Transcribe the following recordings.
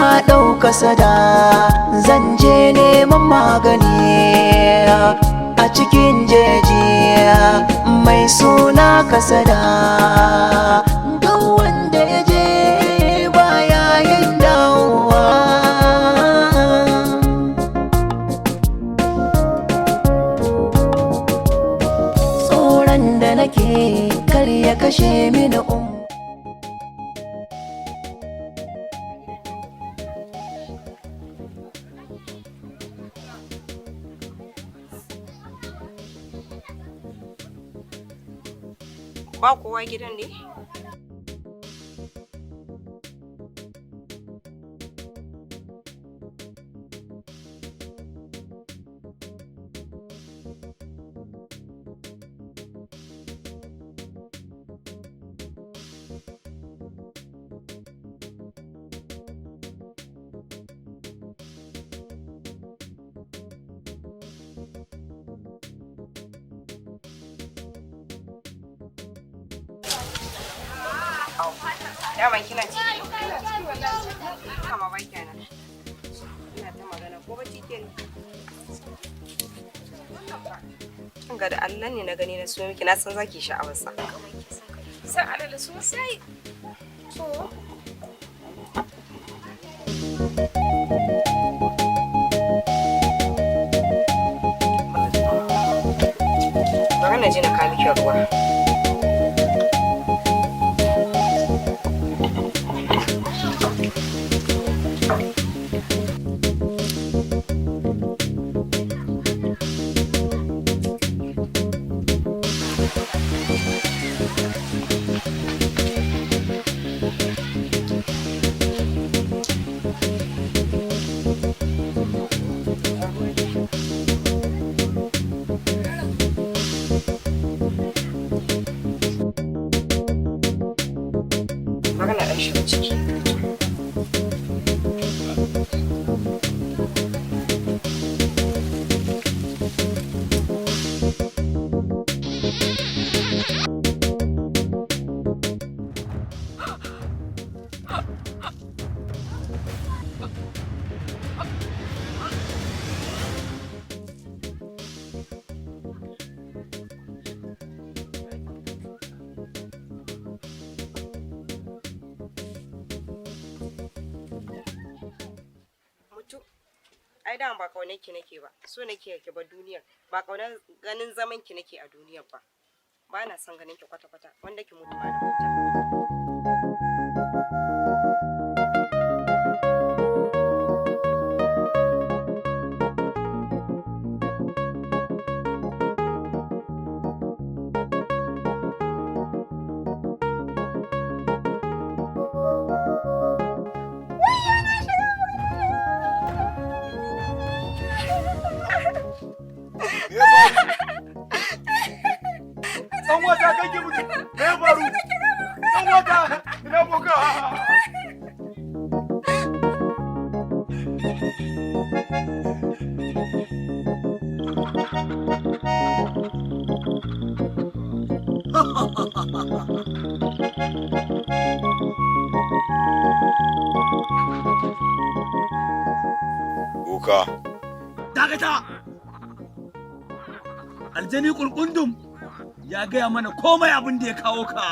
ɗauka sada zan je neman magani a cikin jeji mai suna kasada. Duk wanda ya je baya yin dawowa. Tsoron da nake kar ya kashe mini Ba kowa gidan ne? Daman kina ciki? Kama ba kenan. Ina ta magana ko ba cike ne? Ga da Allah ne na gani na so miki na san zaki sha'awar sa. Sai alala sosai. To. Bari na je na kawo miki ruwa. Magana ɗan shirin ciki. Ai da ba kaunar ki nake ba, so nake ki ba duniyar, ba kaunar ganin zaman ki nake a duniyar ba. Ba na son ganin ki kwata-kwata, wanda ki mutu ma da mutu. Ɗan wata kake mutu, me ya faru? Ɗan wata, ina boka. Boka. Dakata! Aljani kulkundum ya gaya mana komai abin da ya kawo ka.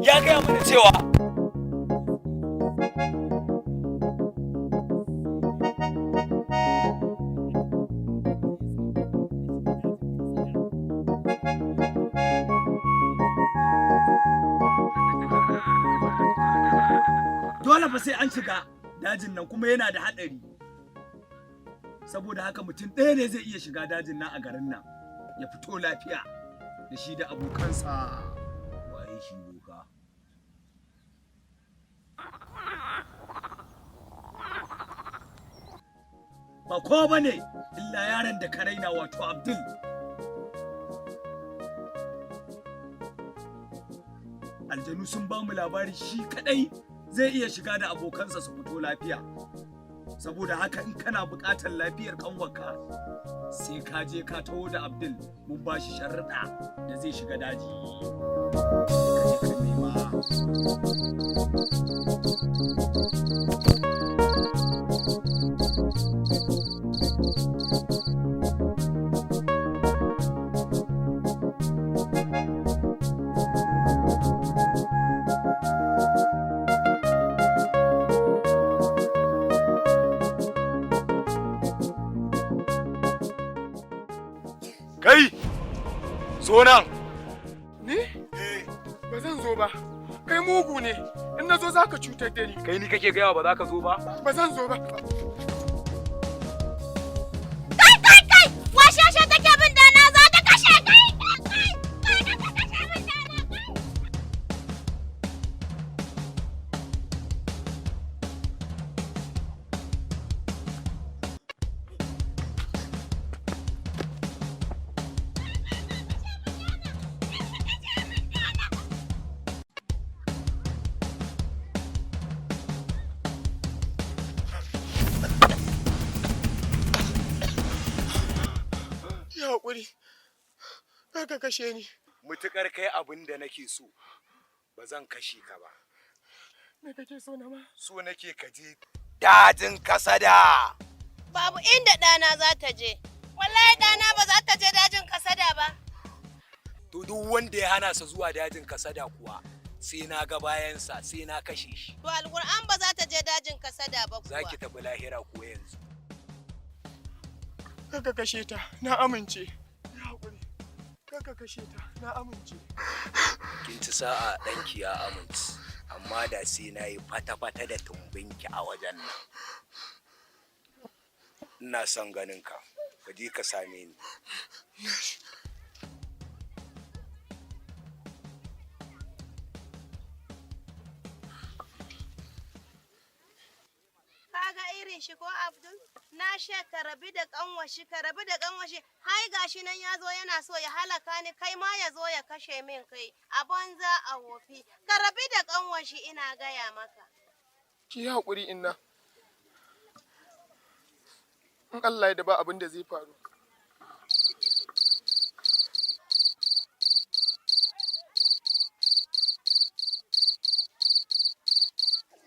Ya gaya mana cewa dole fa sai an shiga dajin nan kuma yana da haɗari. Saboda haka mutum ɗaya ne zai iya shiga dajin nan a garin nan ya fito lafiya da shi da abokansa. Waye shi boka? Ba kowa bane illa yaron da ka raina wato Abdul. Aljanu sun ba mu labari shi kadai zai iya shiga da abokansa su fito lafiya. saboda haka in kana buƙatar lafiyar kanwarka sai ka je ka taho da Abdul mun ba shi sharuɗa da zai shiga daji ka je ka nema. Kai! Zo nan! Ni? Ba zan zo ba. Kai mugu ne. In na zo za ka cutar da ni. Kai ni kake gaya ba za ka zo ba? Ba zan zo ba. Kai! Washashe take bin dana za ta kashe kai! Ya haƙuri. Kar ka kashe ni. Mutukar kai abin da nake so, ba zan kashe ka ba. Me kake so na ma? So nake ka je dajin kasada. Babu inda ɗana za ta je. Wallahi ɗana ba za ta je dajin kasada ba. To duk wanda ya hana sa zuwa dajin kasada kuwa sai na ga bayansa sai na kashe shi. To Alƙur'an ba za ta je dajin kasada ba kuwa. Za ki tafi lahira ko yanzu. Kar ka kashe ta. Na amince. Ya haƙuri. Kar ka kashe ta. Na amince. Kin ci sa'a ɗanki ya amince. Amma da sai na yi fata-fata da tumbinki a wajen nan. Ina son ganin ka. Ka je ka same ni. Kaga irin shi ko Abdul? Na she ka rabi da kanwashi, hai gashi nan ya zo yana so ya halaka ni, kai ma ya zo ya kashe min kai, a banza a wofi, ka rabi da kanwashi ina gaya maka. Ki yi haƙuri inna. In Allah ya da ba abin da zai faru.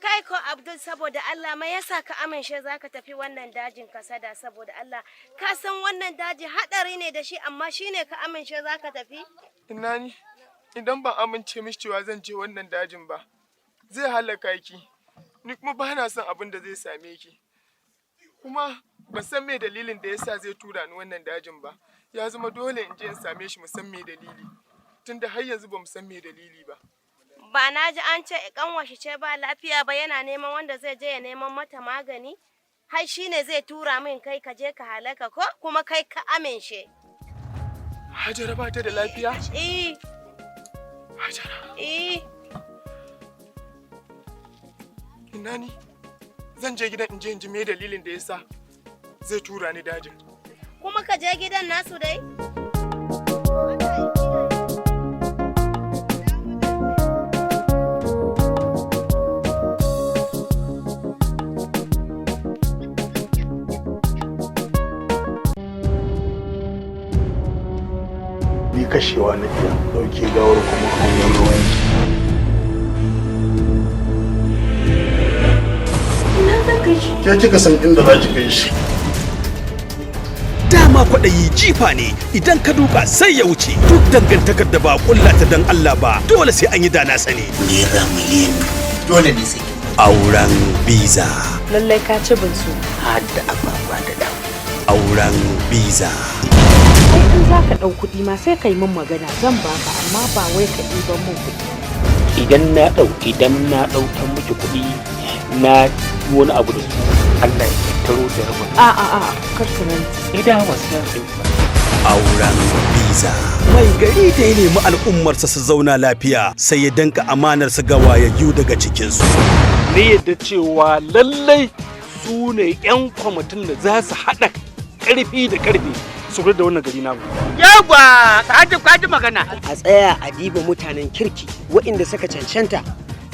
Kai ko Abdul, saboda Allah mai yasa ka amince za ka tafi wannan dajin kasada, saboda Allah ka san wannan daji hadari ne da shi, amma shine ka amince za ka tafi? Inna ni, idan ban amince mishi cewa zan je wannan dajin ba, zai halaka ki. Ni kuma ba na son abin da zai same ki. Kuma ban san me dalilin da yasa zai tura ni wannan dajin ba. Ya zama dole in je in same shi mu san me dalili. Tunda har yanzu ba mu san me dalili ba. Ba na ji an ce kanwashi ce ba lafiya ba, yana neman wanda zai je ya neman mata magani? Hai shine zai tura min kai ka je ka halaka ko kuma kai ka amince? Hajara ba ta da lafiya? Eh. Hajara. Eh. Ina ni? Zan je gidan in je in ji me dalilin da yasa zai tura ni dajin. Kuma ka je gidan nasu dai? Ni kashewa na iya dauke gawar kuma hanyar ruwan. Ke kika san inda za ki kai shi. Dama kwaɗayi jifa ne, idan ka duka sai ya wuce. Duk dangantakar da ba ƙulla ta dan Allah ba, dole sai an yi dana sani. Naira miliyan dole ne sai. Auren biza. Lallai ka ci binsu. Har da ababa da damu. Auren biza. Ai in za ka ɗau kuɗi ma sai ka yi min magana zan baka, amma ba wai ka ɗiban min kuɗi. Idan na ɗaukan miki kuɗi na wani abu da su Allah ya taro da rabon. A kar ka rantsi. Idan wasu ya fi Auren biza. Mai gari da ya nemi al'ummarsa su zauna lafiya sai ya danka amanarsa ga wayayyu daga cikinsu. ne yadda cewa lallai su ne 'yan kwamitin da za su haɗa ƙarfi da ƙarfi su da wannan gari namu. Yawwa, kaji magana. A tsaya a diba mutanen kirki waɗanda suka cancanta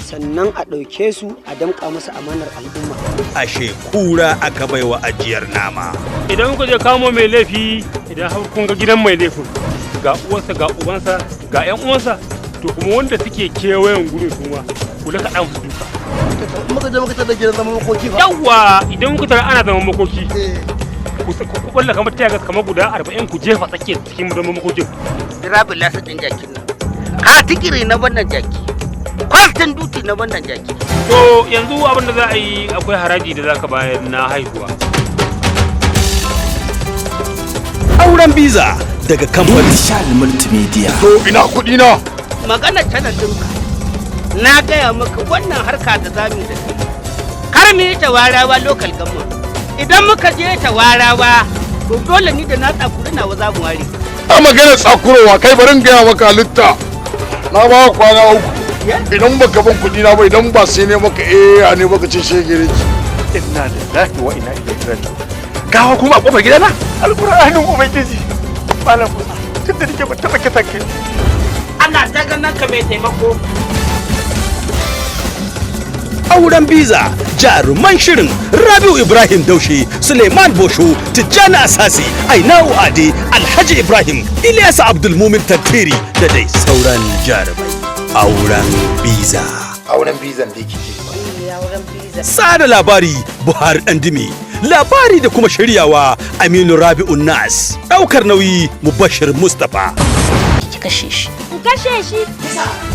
sannan a ɗauke su a damƙa musu amanar al'umma. Ashe kura aka baiwa ajiyar nama. Idan kuka je kamo mai laifi, idan har kun ga gidan mai laifin ga uwansa ga ubansa ga 'yan uwansa, to kuma wanda suke kewayen gurin kuma ku da kaɗa musu duka. Muka je muka tada gidan zaman makoki ba. Yawwa idan kuka tara ana zaman makoki. Ku kwalla kamar taya kamar guda 40 ku jefa tsakiyar cikin zaman makokin. Dirabin lasadin jakin nan. Ka tikiri na wannan jaki. Kwaftin duti na wannan jaki. To yanzu abin da za a yi akwai haraji da za ka bayar na haihuwa. Auren biza daga kamfanin Shal Multimedia. To ina kuɗi na. Magana tana dinka. Na gaya maka wannan harka da zamu da kai. Kar mu yi tawarawa local government. Idan muka je tawarawa to dole ni da na tsakuri nawa za mu ware. A magana tsakurowa kai barin gaya maka halitta. Na ba kwana 3. Idan baka ban kuɗi na ba idan ba sai ne maka a ne baka ce shegere ki. Inna lillahi wa inna ilaihi raji'un. Gawa kuma a kofar gidana? Alƙur'anin ubangiji. Malam Musa, tun da nake ba taɓa kisan kai. Ana ta ganin ka mai taimako. Auren biza jaruman shirin Rabiu Ibrahim Daushe, Suleiman Bosho, Tijjani Asasi, Ainau Ade, Alhaji Ibrahim, Ilyas Abdulmumin Tantiri da dai sauran jarumai. Auren biza. Auren bizan da kike. Auren biza. Sada labari Buhari Dandimi. Labari da kuma shiryawa Aminu Rabi'un Nas. Daukar nauyi Mubashir Mustapha. Ki kashe shi. Ku kashe shi.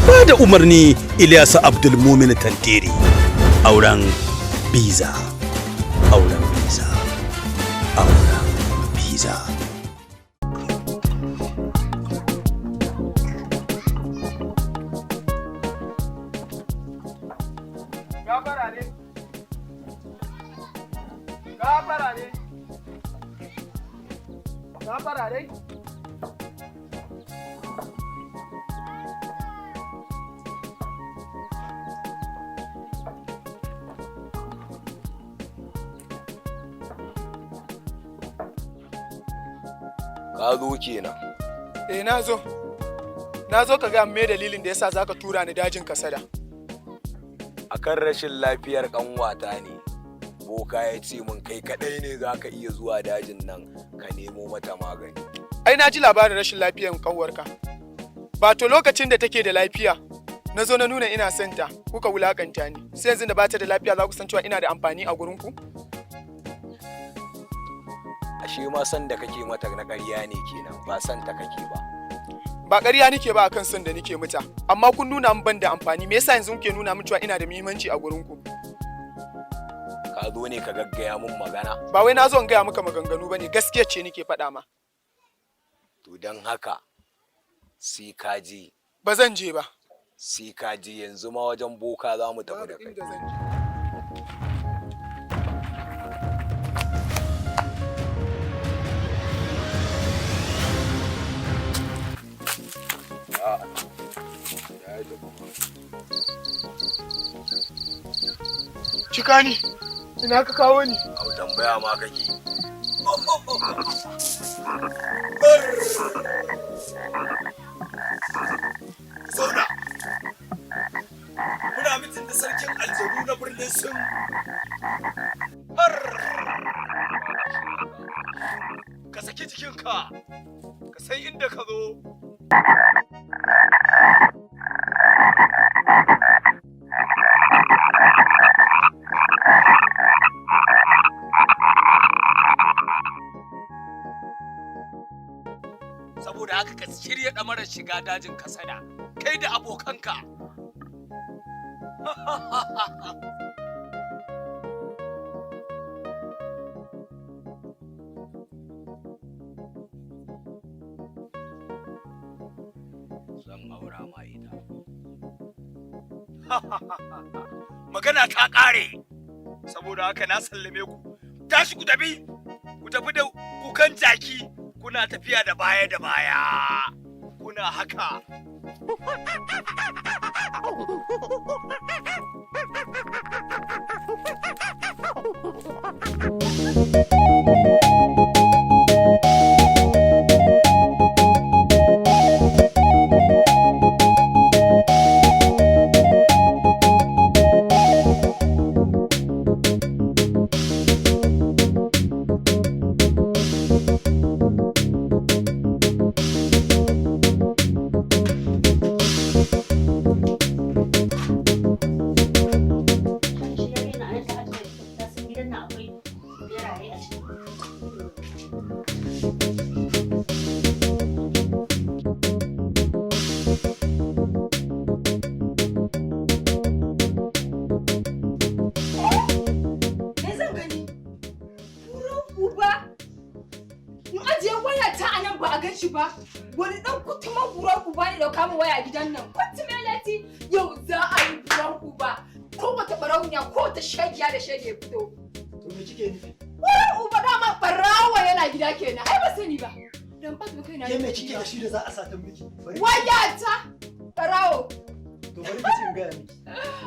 Ba da umarni Ilyasu Abdulmumin Tantiri. Auren biza. Auren biza. Auren biza. Gafara ne. Gafara ne. Gafara ne. Ka zo kenan. Na zo. Na zo ka ga me dalilin da yasa zaka tura ni dajin kasada. Akan rashin lafiyar kanwata ne. Boka ya ce mun kai kadai ne zaka iya zuwa dajin nan ka nemo mata magani. Ai na ji labarin rashin lafiyar kanwarka. Ba to lokacin da take da lafiya na zo na nuna ina son ta kuka wulakanta ni. Sai yanzu da bata da lafiya za ku san cewa ina da amfani a gurin ku? Ashe ma san da kake mata na ƙarya ne kenan, ba san ta kake ba. Ba ƙarya nake ba akan son da nake mata, amma kun nuna min ban da amfani. Me yasa yanzu kuke nuna min cewa ina da muhimmanci a gurin ku? Ka zo ne ka gaggaya mun magana? Ba wai na zo in gaya maka maganganu bane, gaskiya ce nake faɗa ma. To dan haka sai ka je. Ba zan je ba. Sai ka je yanzu ma wajen boka za mu tafi da kai. Cika ni, ina ka kawo ni? Au tambaya ma kake. Zauna. Muna mitin da sarkin aljanu na birnin Sun. Ka saki jikinka, ka san inda ka zo. Saboda haka ka shirya ɗamarar shiga dajin kasada, kai da abokanka. Zan aura ma ita. Magana ta ƙare, saboda haka na sallame ku. Tashi ku tafi da kukan jaki, kuna tafiya da baya da baya. Kuna haka. ɗauka mu waya gidan nan. Kwanci melati yau za a yi buran uba. Ko wata barauniya ko ta shagiya da shege fito. To me kike nufi? Buran uba dama barawa yana gida kenan. Ai ba sani ba. Dan ba kai na. Ke me kike da shi da za a sata miki? Waya ta barawo. To bari ki in gaya miki.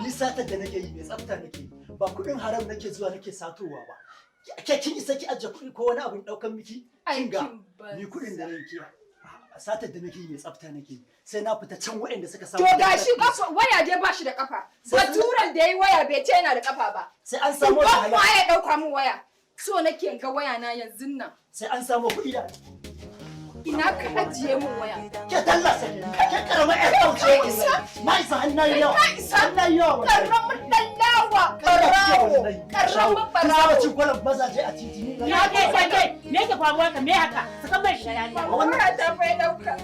Ni satar da nake yi mai tsafta nake yi. Ba kuɗin haram nake zuwa nake satowa ba. Ke kin isa ki ajiye kuɗi ko wani abin ɗaukan miki? Kin ga ni kuɗin da nake satar da nake yi mai tsafta nake yi. Sai na fita can waɗanda suka samu. To gashi kafa waya dai ba shi da kafa. Baturan da yayi waya bai ce yana da kafa ba. Sai an samu waya. Ba ya ɗauka min waya. So nake ga waya na yanzu nan. Sai an samu kuɗi da. Ina ka ajiye min waya. Ke tallasa ne. Ke karama ƴar kauce isa. Na isa hannayi yawa. Hannayi yawa. Karamin dallawa. Barawo. Karamin barawo. Kisa cin kwalan mazaje a titi. Ya kai me yake faruwa ka me haka? Saka mai shayani. Wannan ta fa dauka.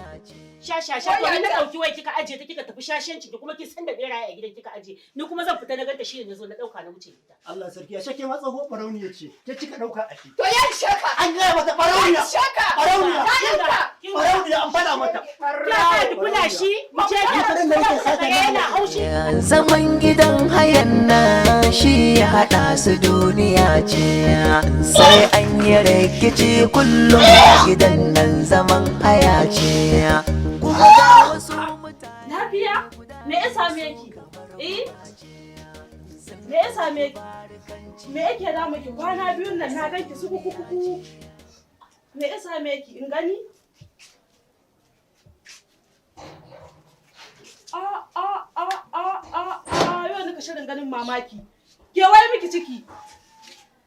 Sha to ni na dauki wai kika aje ta kika tafi shashanci ki kuma kin san da beraye a gidan kika aje. Ni kuma zan fita na ga da shi ne zo na dauka na wuce gida. Allah sarki ya shake matsa go barauni yace. Ke kika dauka a shi. To ya shaka. An ga mata barauniya. Shaka. Barauniya. Barauniya an fada mata. Ya ki kula shi. Mu je ki yana haushi. Zaman gidan hayan nan shi ya haɗa su duniya ce. Sai an yi rikici kullum gidan nan zaman haya ce. Lafiya? Me ya same ki? Me ya same ki? Me yake da miki kwana biyun nan na ganki su kuku. Me ya same ki? In gani? Yau nika shirin ganin mamaki. Ke waye miki ciki?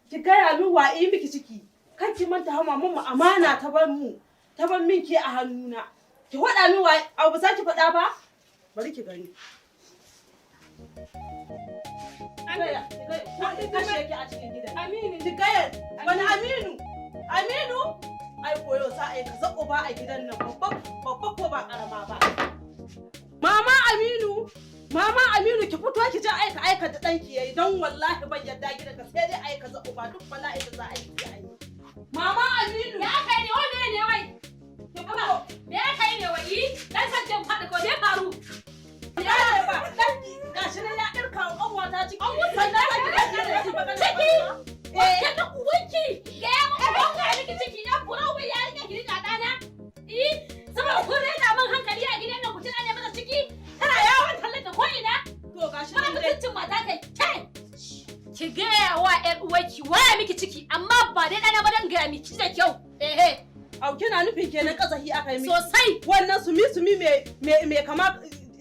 Ki gaya min wa'i miki ciki. Kan ki manta hama mun amana ta bar mu. Ta bar min ke a hannuna. Ki faɗa min wa'i abu za ki faɗa ba? Bari ki gani. Aminu, ki gaya wani Aminu? Aminu? Ai koyo sa ai ka zaƙo ba a gidan nan babba ko ba ƙarama ba. Mama Aminu ki fito ki je aika da ɗanki yayi don wallahi ban yarda gidan ka sai dai aika zaƙo ba duk bala'i da za a yi. Mama Aminu. Ya kai ne wani ne wai? Ki fito. Me ya kai ne wai? Dan san faɗi ko me faru? Ya ba dan gashi nan ya dirka wa kanwata ciki. Sannan za ki ga ki magana. Ciki. Ke da uwanki. Ke ya mu ga miki ciki ya fura wai ya rike ki da dana. Saboda kun rena min hankali a gidan nan ku tana ne masa ciki. Tana yawon tallata ko ina. To gashi nan mutuncin mata kai. Ki gaya wa ƴar uwarki waya miki ciki amma ba dai dana ba dan gaya miki da kyau. Au kina nufin kenan kasahi aka yi miki. Sosai. Wannan sumi me kama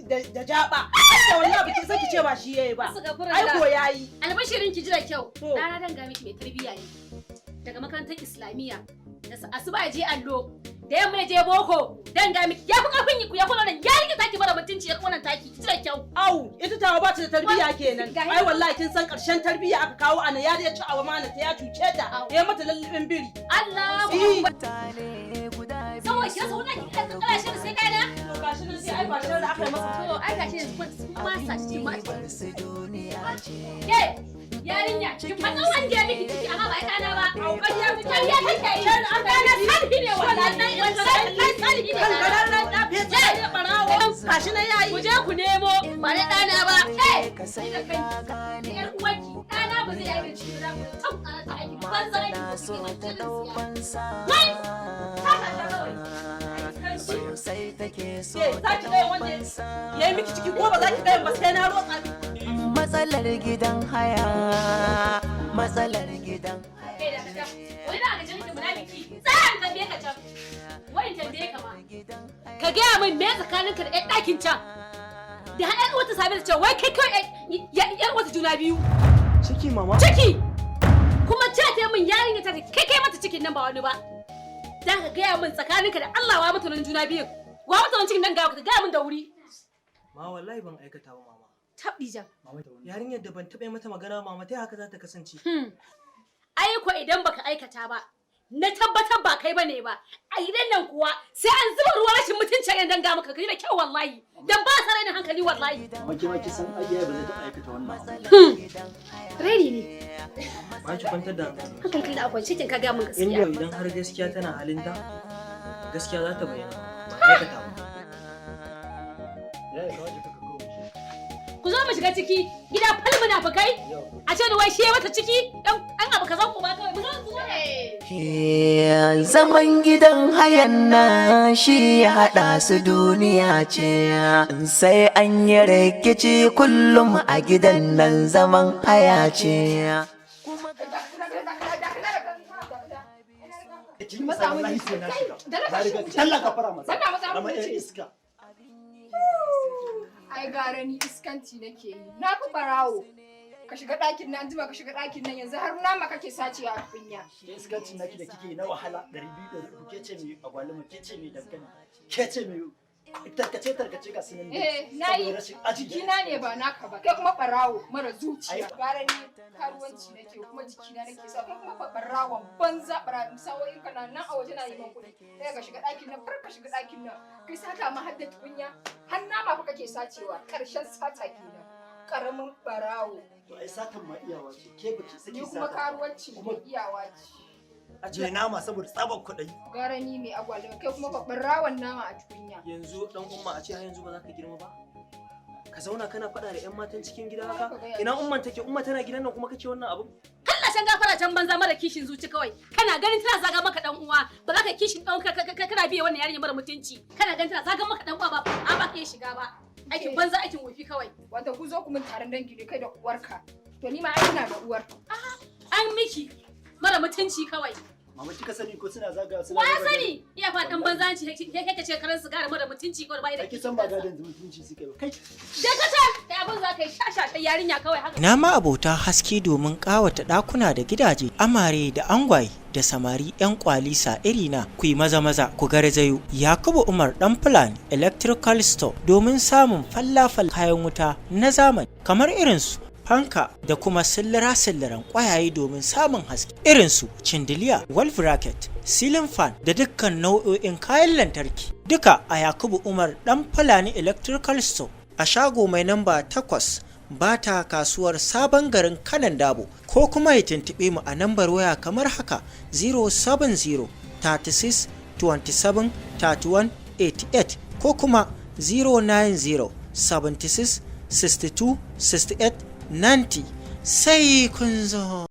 da jaba. Ai wallahi biki saki ce ba shi yayi ba. Ai ko yayi. Albashirin ki ji da kyau. Dana dan ga miki mai tarbiyya ne. Daga makarantar Islamiyya. Da asuba je allo. Da yamma je boko. Dan ga miki yafi karfin ku ya kula nan ya rike taki bara mutunci ya wannan taki ki ji da kyau. Au ita ta ba ta da tarbiyya kenan. Ai wallahi kin san karshen tarbiyya aka kawo ana ya ci awa mana ta ya cuce ta. Ya mata lallubin biri. Allahu akbar. Saboda ki rasa wannan ki kala shi sai kana. To gashi nan sai ai ba shi da aka yi masa. To ai gashi ne kuma sa shi ma. Ke yarinya ki fada wanda ya miki ciki amma ba ita na ba. Au kariya miki ya take yi. An ga na sarki ne wannan sarki ne. Kan garan da fice ne barawo. Gashi nan yayi. Ku je ku nemo ba da dana ba. Sai da kai. Yar uwarki dana ba zai yi ciki da ku tsara ta aiki banza aiki. Sosai take so ta ki wanda ya yi miki ciki ko ba za ki ga ba sai na rotsa miki. Matsalar gidan haya. Matsalar gidan haya. Wani da ga jinin munafiki. Tsayan tambaye ka can. Wai tambaye ka ma. Ka gaya min me tsakaninka da ƴan ɗakin can. Da har ƴan wata sabi da cewa wai kai kawai ƴan wata juna biyu. Ciki mama. Ciki. Kuma ce ta min yarinya ta kai mata cikin nan ba wani ba. Da ka gaya min tsakaninka da Allah wa mutanen juna biyun. Wa mutanen cikin nan ga ka gaya min da wuri. Ma wallahi ban aikata ba mama. Tabdijan. Yarinyar da ban taɓa mata magana mama ta haka za ta kasance. Ai ko idan baka aikata ba, na tabbatar ba kai bane ba. A gidan nan kuwa sai an zuba ruwan rashin mutuncin yan danga maka kai da kyau wallahi. Dan ba sa rainin hankali wallahi. Maki san ayya ba zai taɓa aikata wannan. Reni ne. Ba ki kwantar da hankali da akwai cikin ka ga mun gaskiya. Idan har gaskiya tana halinta, gaskiya za ta bayyana. Ba aikata ba. zo mu shiga ciki gida fal munafukai a ce wai shi mata ciki dan abu kaza ku ba kawai mu zo zaman gidan hayan na shi ya haɗa su duniya ce sai an yi rikici kullum a gidan nan zaman haya ce. Ai gara ni iskanci nake yi. Na fi barawo. Ka shiga ɗakin nan jima ka shiga ɗakin nan yanzu har nama kake sace a kunya. Ke iskancin naki da kike na wahala 200 ke ce mai agwaluma ke ce mai dankali ke ce mai tarkace ga sunan nayi jikina ne ba naka ba kai kuma barawo mara zuciya. Gara ni karuwanci nake kuma jikina nake sa kai kuma barawon banza barawo sawoyin kana nan a waje na neman kuɗi. Sai ka shiga ɗakin nan far ka shiga ɗakin nan kai sata ma har da kunya har nama fa kake sacewa karshen sata kenan. Karamin barawo. To ai satan ma iyawa ce. Ke baki saki sata. Ni kuma karuwanci ne iyawa ce. Ajiye nama saboda tsabar kuɗi. Gara ni mai agwaluma kai kuma babban rawan nama a tukunya. Yanzu dan umma a ce har yanzu ba za ka girma ba. Ka zauna kana faɗa da 'yan matan cikin gida haka? Ina umman take? Umma tana gidan nan kuma kake wannan abu? Allah san gafara can banza mara kishin zuci kawai. Kana ganin tana zaga maka dan uwa, ba za ka kishin dan kana biye wannan yarinya mara mutunci. Kana ganin tana zaga maka dan uwa ba, a ba ka shiga ba. Aikin banza aikin wofi kawai. Wata ku zo ku mun taron dangi ne kai da uwarka. To ni ma ai ina da uwar. An miki mara mutunci kawai. Mama kika sani ko suna zaga Wa sani? Iya fa dan banza ci kake ce karan sigara mara mutunci ko bai da. Kike san ba gadan mutunci suke ba. Kai. Da kace kai abin za ka yi shasha ta yarinya kawai haka. Ina ma abota haske domin kawata dakuna da gidaje, amare da angwaye da samari 'yan kwalisa irina ku yi maza ku garzayo Yakubu Umar dan Fulani Electrical Store domin samun fallafal kayan wuta na zamani kamar irinsu fanka da kuma silliran kwayaye domin samun haske irinsu cindiliya, wall bracket, ceiling fan da dukkan nau'o'in kayan lantarki duka a Yakubu Umar dan Fulani Electrical Store a shago mai namba 8 bata kasuwar sabon garin Kanan Dabo ko kuma ya tuntube mu a nambar waya kamar haka 070 36 27 31 88 ko kuma 090 76 62 68 90 sai kun zo.